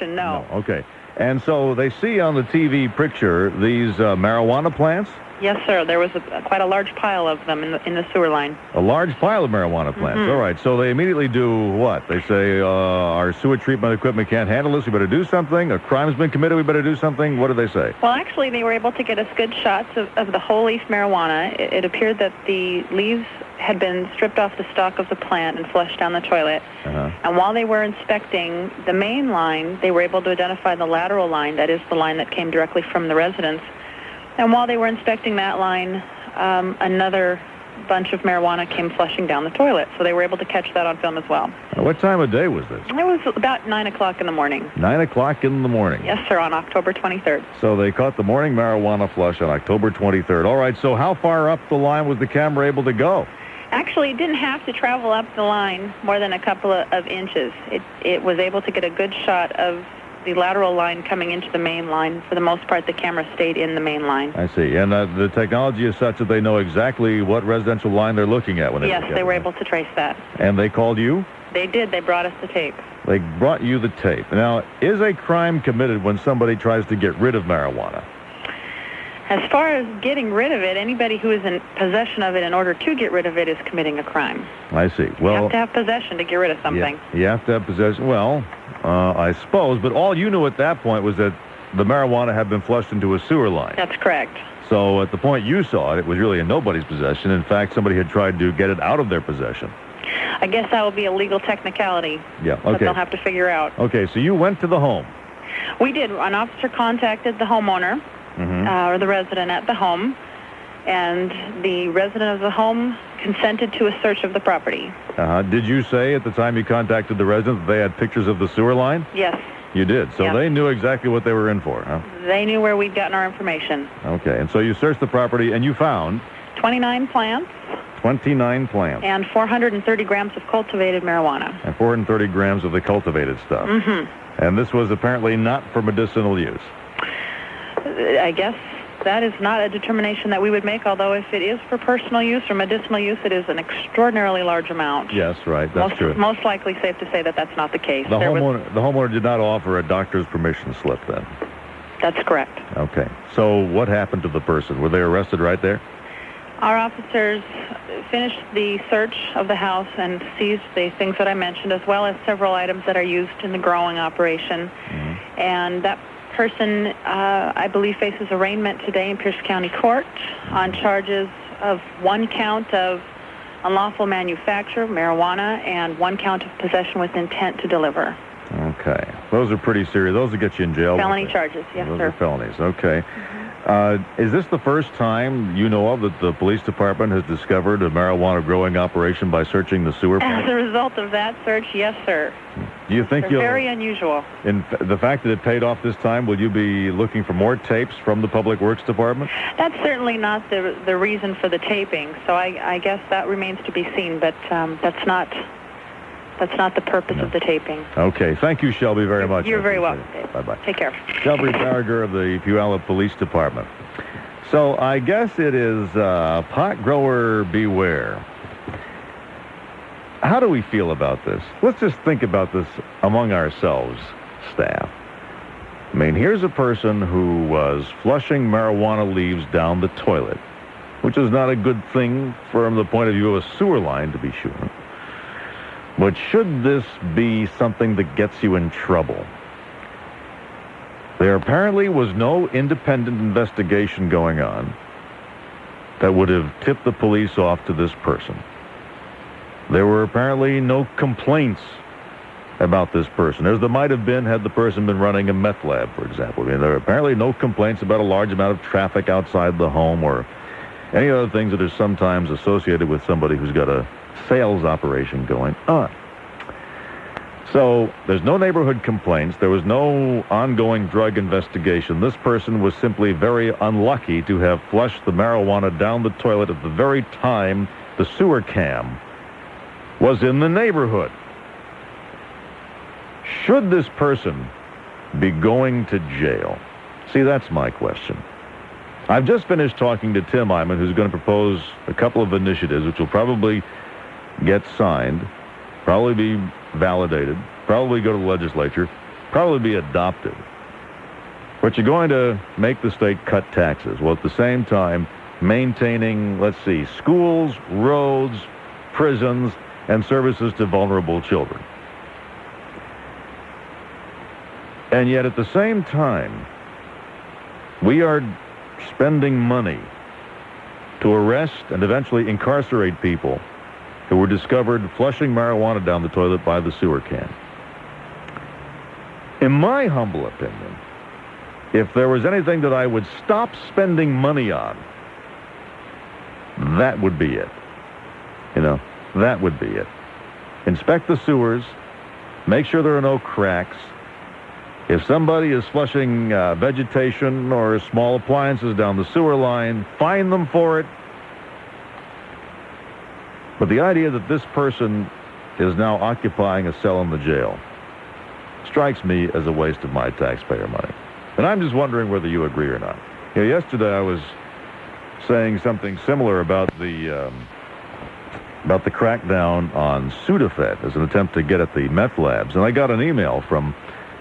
question, no. No, okay. And so they see on the TV picture these marijuana plants? Yes, sir. There was quite a large pile of them in the sewer line. A large pile of marijuana plants. Mm-hmm. All right. So they immediately do what? They say, our sewer treatment equipment can't handle this. We better do something. A crime's been committed. We better do something. What do they say? Well, actually, they were able to get us good shots of the whole leaf marijuana. It appeared that the leaves had been stripped off the stalk of the plant and flushed down the toilet. And while they were inspecting the main line, they were able to identify the lateral line, that is the line that came directly from the residence. And while they were inspecting that line, another bunch of marijuana came flushing down the toilet. So they were able to catch that on film as well. What time of day was this? It was about 9 o'clock in the morning. 9 o'clock in the morning? Yes, sir, on October 23rd. So they caught the morning marijuana flush on October 23rd. All right, so how far up the line was the camera able to go? Actually, it didn't have to travel up the line more than a couple of inches. It was able to get a good shot of the lateral line coming into the main line. For the most part, the camera stayed in the main line. I see. And the technology is such that they know exactly what residential line they're looking at when they Yes, they were able to trace that. And they called you? They did. They brought us the tape. They brought you the tape. Now, is a crime committed when somebody tries to get rid of marijuana? As far as getting rid of it, anybody who is in possession of it in order to get rid of it is committing a crime. I see. Well, you have to have possession to get rid of something. Yeah, you have to have possession. Well, I suppose, but all you knew at that point was that the marijuana had been flushed into a sewer line. That's correct. So at the point you saw it, it was really in nobody's possession. In fact, somebody had tried to get it out of their possession. I guess that will be a legal technicality. Yeah, okay. That they'll have to figure out. Okay, so you went to the home. We did. An officer contacted the homeowner, or the resident at the home, and the resident of the home consented to a search of the property. Did you say at the time you contacted the resident that they had pictures of the sewer line? Yes. You did. So yes. They knew exactly what they were in for, huh? They knew where we'd gotten our information. Okay, and so you searched the property and you found 29 plants. 29 plants. And 430 grams of cultivated marijuana. And 430 grams of the cultivated stuff. And this was apparently not for medicinal use. I guess that is not a determination that we would make, although if it is for personal use or medicinal use, it is an extraordinarily large amount. Yes, right. That's true. Most likely safe to say that that's not the case. The homeowner did not offer a doctor's permission slip then? That's correct. Okay. So what happened to the person? Were they arrested right there? Our officers finished the search of the house and seized the things that I mentioned, as well as several items that are used in the growing operation. And that person, I believe, faces arraignment today in Pierce County Court on charges of 1 count of unlawful manufacture of marijuana and 1 count of possession with intent to deliver. Okay. Those are pretty serious. Those will get you in jail. Felony charges, yes, sir. Those are felonies. Okay. Is this the first time you know of that the police department has discovered a marijuana growing operation by searching the sewer plant? As a result of that search, yes, sir. Do you think They're very unusual. In the fact that it paid off this time, will you be looking for more tapes from the Public Works Department? That's certainly not the reason for the taping, so I guess that remains to be seen, but that's not the purpose of the taping. Okay. Thank you, Shelby, very much. You're very welcome, Dave. Bye-bye. Take care. Shelby Farragher of the Puyallup Police Department. So I guess it is pot grower beware. How do we feel about this? Let's just think about this among ourselves, staff. I mean, here's a person who was flushing marijuana leaves down the toilet, which is not a good thing from the point of view of a sewer line, to be sure. But should this be something that gets you in trouble? There apparently was no independent investigation going on that would have tipped the police off to this person. There were apparently no complaints about this person, as there might have been had the person been running a meth lab, for example. I mean, there are apparently no complaints about a large amount of traffic outside the home or any other things that are sometimes associated with somebody who's got a sales operation going on. So there's no neighborhood complaints. There was no ongoing drug investigation. This person was simply very unlucky to have flushed the marijuana down the toilet at the very time the sewer cam was in the neighborhood. Should this person be going to jail? See, that's my question. I've just finished talking to Tim Eyman, who's going to propose a couple of initiatives which will probably get signed, probably be validated, probably go to the legislature. probably be adopted. But you're going to make the state cut taxes, while at the same time maintaining, let's see, schools, roads, prisons, and services to vulnerable children. And yet at the same time, we are spending money to arrest and eventually incarcerate people who were discovered flushing marijuana down the toilet by the sewer can. In my humble opinion, if there was anything that I would stop spending money on, that would be it. That would be it. Inspect the sewers, make sure there are no cracks. If somebody is flushing vegetation or small appliances down the sewer line, fine them for it. But the idea that this person is now occupying a cell in the jail strikes me as a waste of my taxpayer money. And I'm just wondering whether you agree or not. Yesterday I was saying something similar about the crackdown on Sudafed as an attempt to get at the meth labs. And I got an email from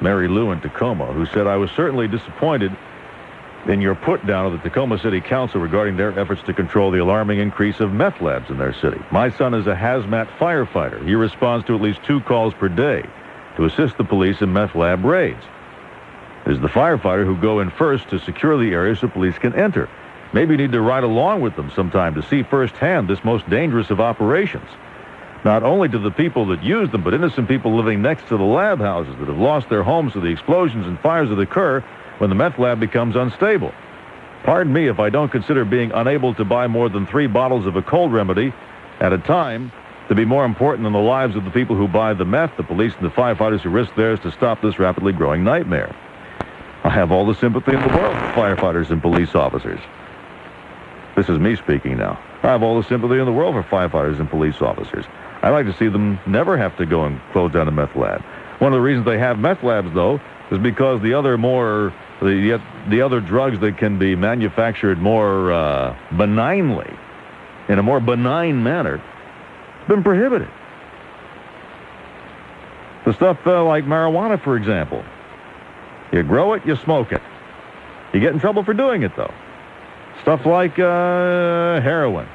Mary Lou in Tacoma, who said, I was certainly disappointed in your put-down of the Tacoma City Council regarding their efforts to control the alarming increase of meth labs in their city. My son is a hazmat firefighter. He responds to at least 2 calls per day to assist the police in meth lab raids. It is the firefighter who go in first to secure the area so police can enter. Maybe you need to ride along with them sometime to see firsthand this most dangerous of operations. Not only to the people that use them, but innocent people living next to the lab houses that have lost their homes to the explosions and fires that occur when the meth lab becomes unstable. Pardon me if I don't consider being unable to buy more than 3 bottles of a cold remedy at a time to be more important than the lives of the people who buy the meth, the police, and the firefighters who risk theirs to stop this rapidly growing nightmare. I have all the sympathy in the world for firefighters and police officers. This is me speaking now. I have all the sympathy in the world for firefighters and police officers. I'd like to see them never have to go and close down a meth lab. One of the reasons they have meth labs, though, is because the other drugs that can be manufactured more benignly, in a more benign manner, have been prohibited. The stuff like marijuana, for example. You grow it, you smoke it. You get in trouble for doing it, though. Stuff like heroin.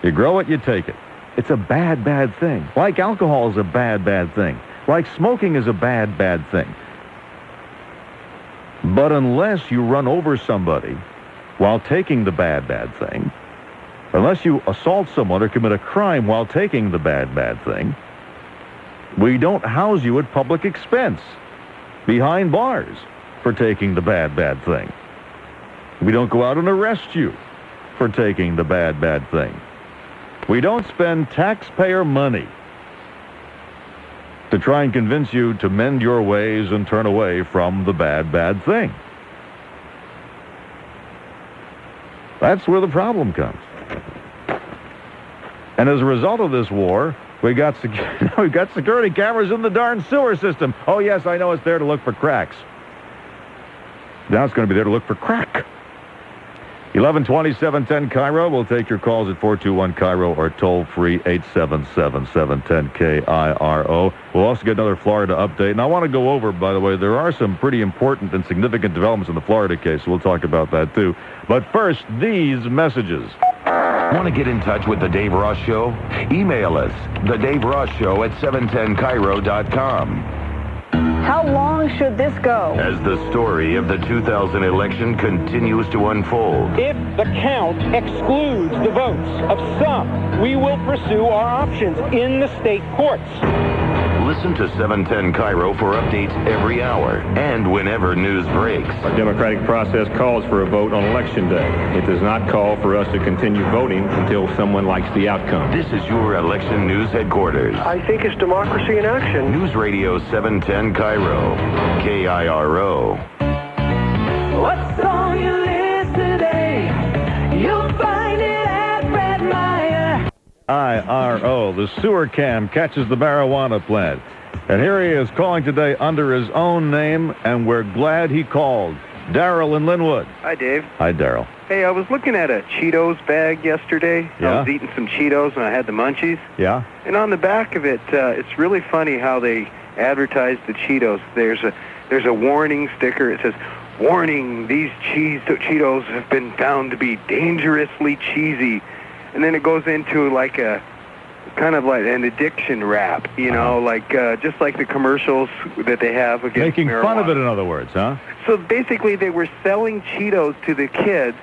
You grow it, you take it. It's a bad, bad thing. Like alcohol is a bad, bad thing. Like smoking is a bad, bad thing. But unless you run over somebody while taking the bad, bad thing, unless you assault someone or commit a crime while taking the bad, bad thing, we don't house you at public expense behind bars for taking the bad, bad thing. We don't go out and arrest you for taking the bad, bad thing. We don't spend taxpayer money to try and convince you to mend your ways and turn away from the bad, bad thing. That's where the problem comes. And as a result of this war, we got security cameras in the darn sewer system. Oh, yes, I know it's there to look for cracks. Now it's going to be there to look for crack. 1120-710 KIRO. We'll take your calls at 421-KIRO or toll-free 877-710-KIRO. We'll also get another Florida update. And I want to go over, by the way, there are some pretty important and significant developments in the Florida case, so we'll talk about that, too. But first, these messages. Want to get in touch with The Dave Ross Show? Email us, thedaverossShow@710KIRO.com. How long should this go? As the story of the 2000 election continues to unfold. If the count excludes the votes of some, we will pursue our options in the state courts. Listen to 710 KIRO for updates every hour and whenever news breaks. Our democratic process calls for a vote on Election Day. It does not call for us to continue voting until someone likes the outcome. This is your election news headquarters. I think it's democracy in action. News Radio 710 KIRO. KIRO. What's on your list today? You'll find it at Brad Meyer. KIRO, the sewer cam catches the marijuana plant. And here he is calling today under his own name, and we're glad he called. Daryl in Linwood. Hi, Dave. Hi, Daryl. Hey, I was looking at a Cheetos bag yesterday. Yeah? I was eating some Cheetos, and I had the munchies. Yeah? And on the back of it, it's really funny how they advertise the Cheetos. There's a warning sticker. It says, "Warning, these Cheetos have been found to be dangerously cheesy." And then it goes into like a kind of like an addiction rap, you know, like just like the commercials that they have against Making marijuana. fun of it, in other words, huh? So basically, they were selling Cheetos to the kids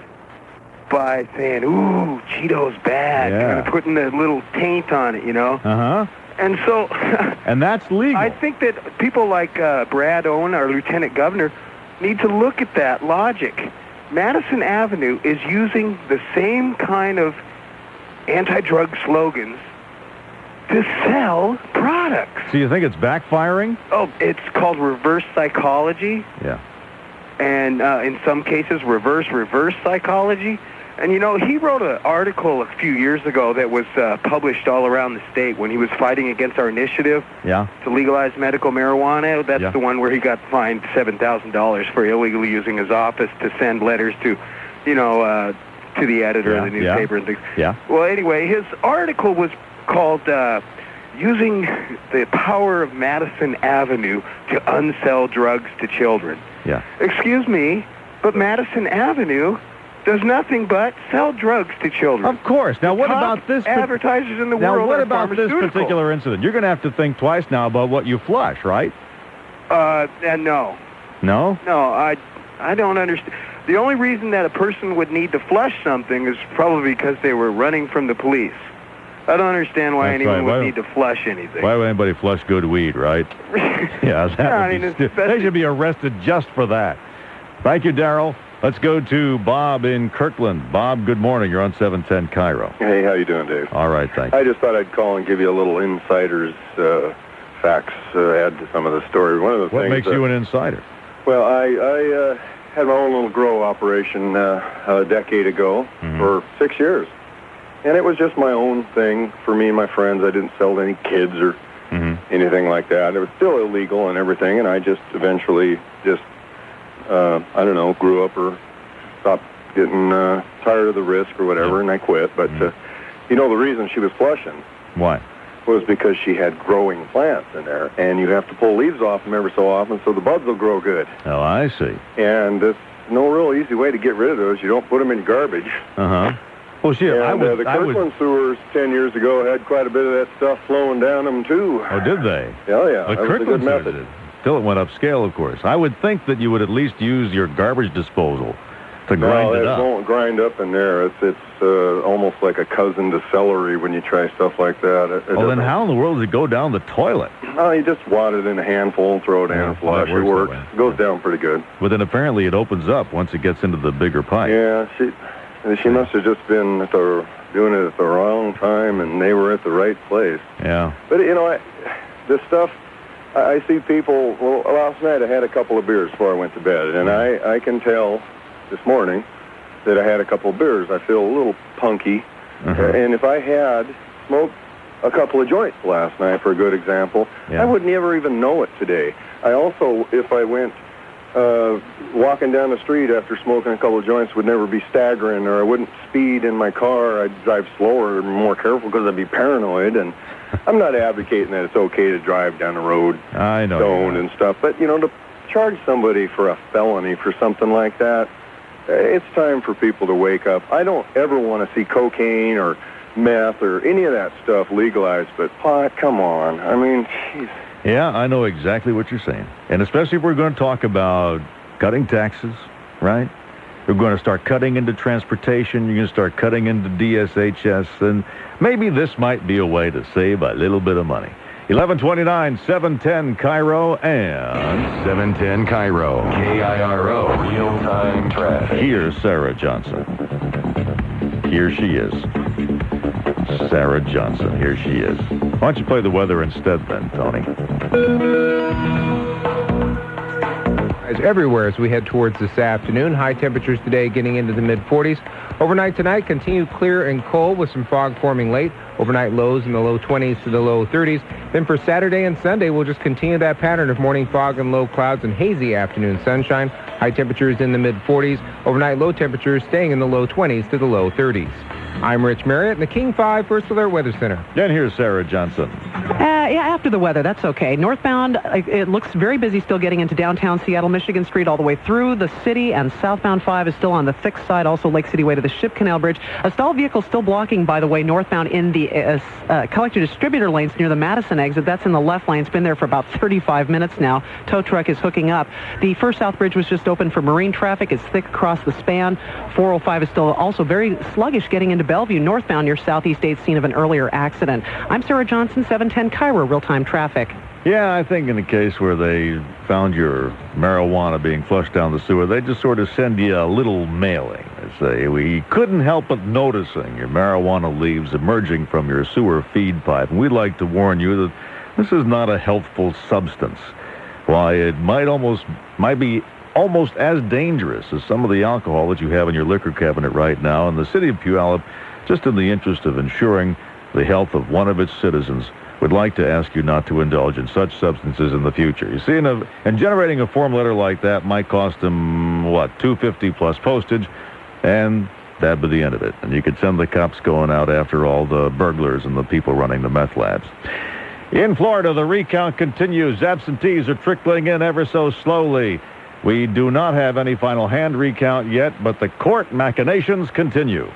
by saying, "Ooh, Cheetos bad," kind of putting a little taint on it, you know. Uh-huh. And so, and that's legal. I think that people like Brad Owen, our lieutenant governor, need to look at that logic. Madison Avenue is using the same kind of anti-drug slogans to sell products. So you think it's backfiring? Oh, it's called reverse psychology. Yeah. And in some cases, reverse psychology. And, you know, he wrote an article a few years ago that was published all around the state when he was fighting against our initiative to legalize medical marijuana. That's the one where he got fined $7,000 for illegally using his office to send letters to, you know, to the editor of the newspaper and things. Yeah. Well, anyway, his article was called Using the Power of Madison Avenue to Unsell Drugs to Children. Yeah. Excuse me, but Madison Avenue does nothing but sell drugs to children. Of course. Now, what about this? Advertisers in the world Now, what are about this pharmaceutical. particular incident? You're going to have to think twice now about what you flush, right? No. No? No, I don't understand. The only reason that a person would need to flush something is probably because they were running from the police. I don't understand why anyone would need to flush anything. Why would anybody flush good weed, right? Yeah, they should be arrested just for that. Thank you, Daryl. Let's go to Bob in Kirkland. Bob, good morning. You're on 710 KIRO. Hey, how you doing, Dave? All right, thanks. I just thought I'd call and give you a little insider's facts, add to some of the story. One of the What things makes you an insider? Well, I had my own little grow operation a decade ago for 6 years. And it was just my own thing for me and my friends. I didn't sell to any kids or anything like that. It was still illegal and everything, and I just eventually I don't know, grew up or stopped getting tired of the risk or whatever, and I quit. But, you know, the reason she was flushing Why? was because she had growing plants in there, and you have to pull leaves off them every so often so the buds will grow good. Oh, I see. And there's no real easy way to get rid of those. You don't put them in garbage. Uh-huh. Well, sure, And the Kirkland sewers 10 years ago had quite a bit of that stuff flowing down them, too. Oh, did they? Yeah. The That was a good Kirkland sewers method. did. Till it went upscale, of course. I would think that you would at least use your garbage disposal to grind it up. No, it won't grind up in there. It's almost like a cousin to celery when you try stuff like that. Well, then how in the world does it go down the toilet? Oh, you just wad it in a handful and throw it in and flush. It works. It goes down pretty good. But then apparently it opens up once it gets into the bigger pipe. Yeah, she must have just been doing it at the wrong time, and they were at the right place. Yeah. But, you know, this stuff, I see people, well, last night I had a couple of beers before I went to bed, and I can tell this morning that I had a couple of beers. I feel a little punky. And if I had smoked a couple of joints last night, for a good example, I would never even know it today. I also, if I went walking down the street after smoking a couple of joints, would never be staggering, or I wouldn't speed in my car. I'd drive slower and more careful because I'd be paranoid. And I'm not advocating that it's okay to drive down the road stoned and stuff, but, you know, to charge somebody for a felony for something like that, it's time for people to wake up. I don't ever want to see cocaine or meth or any of that stuff legalized, but pot, come on. I mean, jeez. Yeah, I know exactly what you're saying. And especially if we're going to talk about cutting taxes, right? We're going to start cutting into transportation. You're going to start cutting into DSHS. And maybe this might be a way to save a little bit of money. 1129, 710 KIRO and 710 KIRO. KIRO. Real-time traffic. Here's Sarah Johnson. Here she is. Sarah Johnson. Here she is. Why don't you play the weather instead then, Tony? Everywhere as we head towards this afternoon. High temperatures today getting into the mid-40s. Overnight tonight, continue clear and cold with some fog forming late. Overnight lows in the low 20s to the low 30s. Then for Saturday and Sunday, we'll just continue that pattern of morning fog and low clouds and hazy afternoon sunshine. High temperatures in the mid-40s. Overnight low temperatures staying in the low 20s to the low 30s. I'm Rich Marriott in the King 5 First Alert Weather Center. And here's Sarah Johnson. Yeah, after the weather, that's okay. Northbound, it looks very busy still getting into downtown Seattle, Michigan Street all the way through the city, and southbound 5 is still on the thick side, also Lake City way to the Ship Canal Bridge. A stalled vehicle still blocking, by the way, northbound in the collector distributor lanes near the Madison exit. That's in the left lane. It's been there for about 35 minutes now. Tow truck is hooking up. The First South Bridge was just open for marine traffic. It's thick across the span. 405 is still also very sluggish getting into Bellevue, northbound near Southeast 8, scene of an earlier accident. I'm Sarah Johnson, 710 KIRO, real-time traffic. Yeah, I think in the case where they found your marijuana being flushed down the sewer, they just sort of send you a little mailing. They say, we couldn't help but noticing your marijuana leaves emerging from your sewer feed pipe, and we'd like to warn you that this is not a healthful substance. Why, it might be almost as dangerous as some of the alcohol that you have in your liquor cabinet right now, and the city of Puyallup, just in the interest of ensuring the health of one of its citizens, would like to ask you not to indulge in such substances in the future. You see, and generating a form letter like that might cost them, $250 plus postage, and that'd be the end of it. And you could send the cops going out after all the burglars and the people running the meth labs. In Florida, the recount continues. Absentees are trickling in ever so slowly. We do not have any final hand recount yet, but the court machinations continue.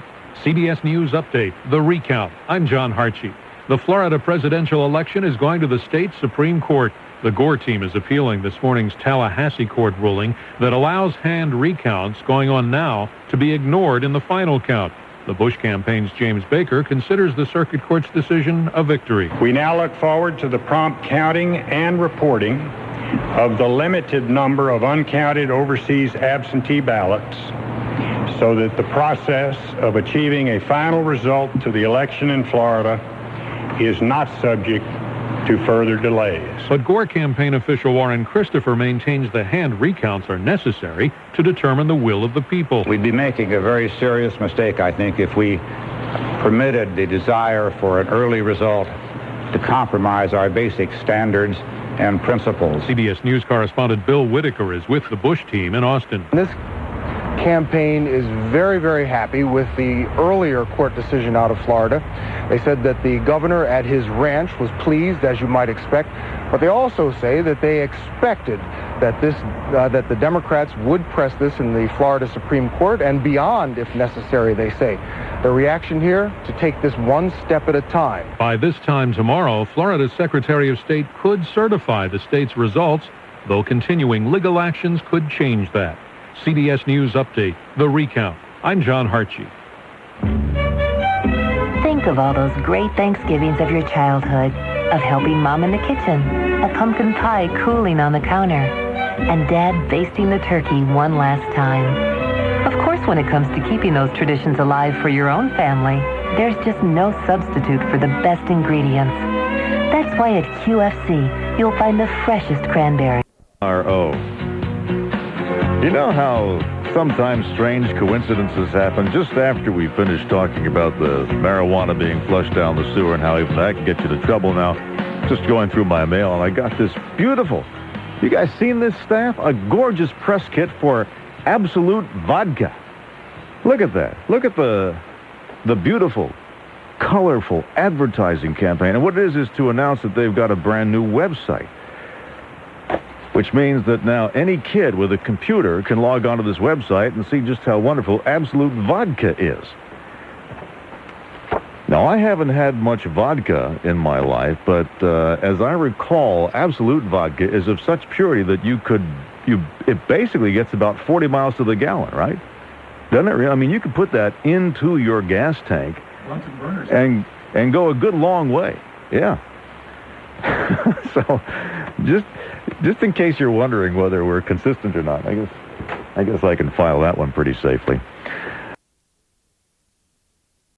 CBS News Update, the recount. I'm John Hartshee. The Florida presidential election is going to the state Supreme Court. The Gore team is appealing this morning's Tallahassee court ruling that allows hand recounts going on now to be ignored in the final count. The Bush campaign's James Baker considers the circuit court's decision a victory. We now look forward to the prompt counting and reporting of the limited number of uncounted overseas absentee ballots, so that the process of achieving a final result to the election in Florida is not subject to further delays. But Gore campaign official Warren Christopher maintains the hand recounts are necessary to determine the will of the people. We'd be making a very serious mistake, I think, if we permitted the desire for an early result to compromise our basic standards and principles. CBS News correspondent Bill Whitaker is with the Bush team in Austin. This campaign is very, very happy with the earlier court decision out of Florida. They said that the governor at his ranch was pleased, as you might expect, but they also say that they expected that that the Democrats would press this in the Florida Supreme Court and beyond if necessary, they say. The reaction here, to take this one step at a time. By this time tomorrow, Florida's Secretary of State could certify the state's results, though continuing legal actions could change that. CBS News Update, the recount. I'm John Hartshee. Think of all those great Thanksgivings of your childhood, of helping Mom in the kitchen, a pumpkin pie cooling on the counter, and Dad basting the turkey one last time. Of course, when it comes to keeping those traditions alive for your own family, there's just no substitute for the best ingredients. That's why at QFC, you'll find the freshest cranberry. R.O. You know how sometimes strange coincidences happen just after we finish talking about the marijuana being flushed down the sewer and how even that can get you into trouble now? Just going through my mail, and I got this beautiful, you guys seen this, staff? A gorgeous press kit for Absolute Vodka. Look at that. Look at the beautiful, colorful advertising campaign. And what it is to announce that they've got a brand new website, which means that now any kid with a computer can log onto this website and see just how wonderful Absolute Vodka is. Now, I haven't had much vodka in my life, but as I recall, Absolute Vodka is of such purity that it basically gets about 40 miles to the gallon, right? Doesn't it really? I mean, you can put that into your gas tank and go a good long way. Yeah. So, just in case you're wondering whether we're consistent or not, I guess I can file that one pretty safely.